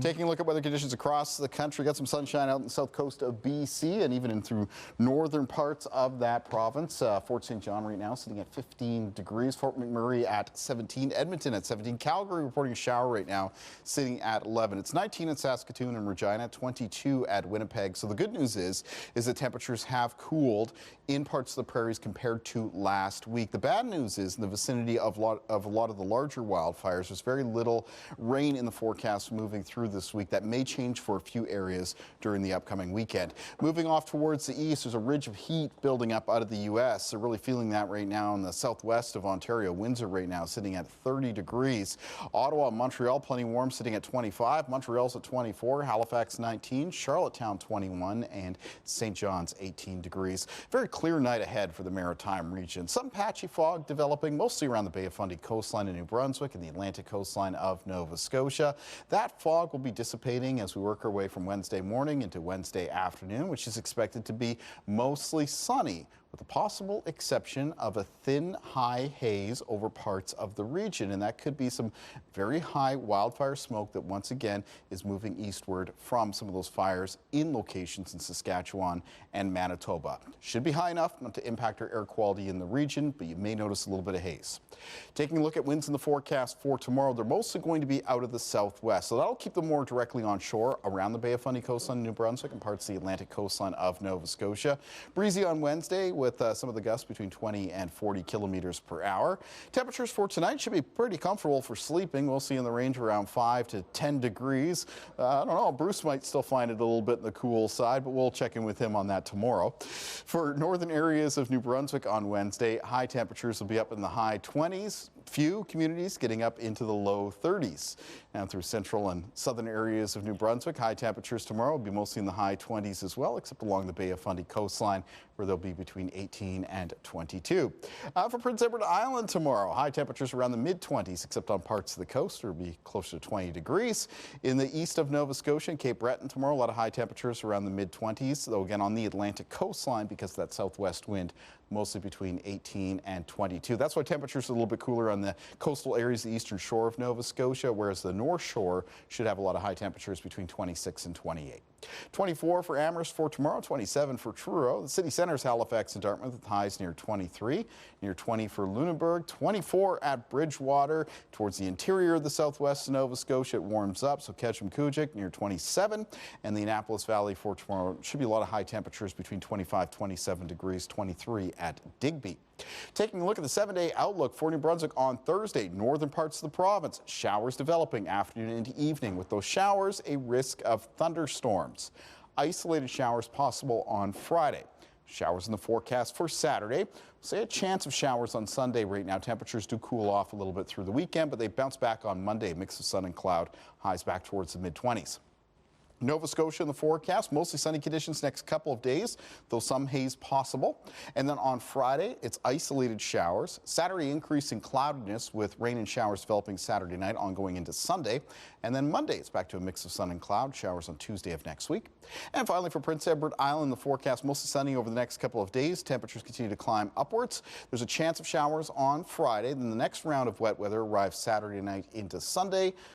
Taking a look at weather conditions across the country, got some sunshine out in the south coast of BC and even in through northern parts of that province. Fort St. John right now sitting at 15 degrees, Fort McMurray at 17, Edmonton at 17, Calgary reporting a shower right now sitting at 11. It's 19 in Saskatoon and Regina, 22 at Winnipeg. So the good news is that temperatures have cooled in parts of the prairies compared to last week. The bad news is in the vicinity of a lot of the larger wildfires, there's very little rain in the forecast moving through this week. That may change for a few areas during the upcoming weekend. Moving off towards the east, there's a ridge of heat building up out of the U.S. They're really feeling that right now in the southwest of Ontario. Windsor right now sitting at 30 degrees. Ottawa, Montreal, plenty warm, sitting at 25. Montreal's at 24. Halifax 19. Charlottetown 21. And St. John's 18 degrees. Very clear night ahead for the Maritime region. Some patchy fog developing mostly around the Bay of Fundy coastline in New Brunswick and the Atlantic coastline of Nova Scotia. That fog will be dissipating as we work our way from Wednesday morning into Wednesday afternoon, which is expected to be mostly sunny, with the possible exception of a thin high haze over parts of the region. And that could be some very high wildfire smoke that once again is moving eastward from some of those fires in locations in Saskatchewan and Manitoba. Should be high enough not to impact our air quality in the region, but you may notice a little bit of haze. Taking a look at winds in the forecast for tomorrow, they're mostly going to be out of the southwest. So that'll keep them more directly on shore around the Bay of Fundy coastline in New Brunswick and parts of the Atlantic coastline of Nova Scotia. Breezy on Wednesday with some of the gusts between 20 and 40 kilometers per hour. Temperatures for tonight should be pretty comfortable for sleeping. We'll see in the range around 5 to 10 degrees. I don't know, Bruce might still find it a little bit in the cool side, but we'll check in with him on that tomorrow. For northern areas of New Brunswick on Wednesday, high temperatures will be up in the high 20s. Few communities getting up into the low 30s. And through central and southern areas of New Brunswick, high temperatures tomorrow will be mostly in the high 20s as well, except along the Bay of Fundy coastline, where they'll be between 18 and 22. For Prince Edward Island tomorrow, high temperatures around the mid-20s, except on parts of the coast, where it'll be closer to 20 degrees. In the east of Nova Scotia and Cape Breton tomorrow, a lot of high temperatures around the mid-20s, though again on the Atlantic coastline because of that southwest wind, mostly between 18 and 22. That's why temperatures are a little bit cooler on the coastal areas of the eastern shore of Nova Scotia, whereas the North Shore should have a lot of high temperatures between 26 and 28. 24 for Amherst for tomorrow, 27 for Truro. The city centers Halifax and Dartmouth with highs near 23, near 20 for Lunenburg, 24 at Bridgewater. Towards the interior of the southwest of Nova Scotia, it warms up, so Ketchum-Kujik near 27, and the Annapolis Valley for tomorrow should be a lot of high temperatures between 25, 27 degrees, 23 at Digby. Taking a look at the 7-day outlook for New Brunswick on Thursday, northern parts of the province, showers developing afternoon into evening. With those showers, a risk of thunderstorms. Isolated showers possible on Friday. Showers in the forecast for Saturday. Say a chance of showers on Sunday right now. Temperatures do cool off a little bit through the weekend, but they bounce back on Monday. Mix of sun and cloud, highs back towards the mid-20s. Nova Scotia in the forecast, mostly sunny conditions next couple of days, though some haze possible. And then on Friday, it's isolated showers. Saturday, increasing cloudiness with rain and showers developing Saturday night, ongoing into Sunday. And then Monday, it's back to a mix of sun and cloud, showers on Tuesday of next week. And finally, for Prince Edward Island, the forecast mostly sunny over the next couple of days. Temperatures continue to climb upwards. There's a chance of showers on Friday. Then the next round of wet weather arrives Saturday night into Sunday.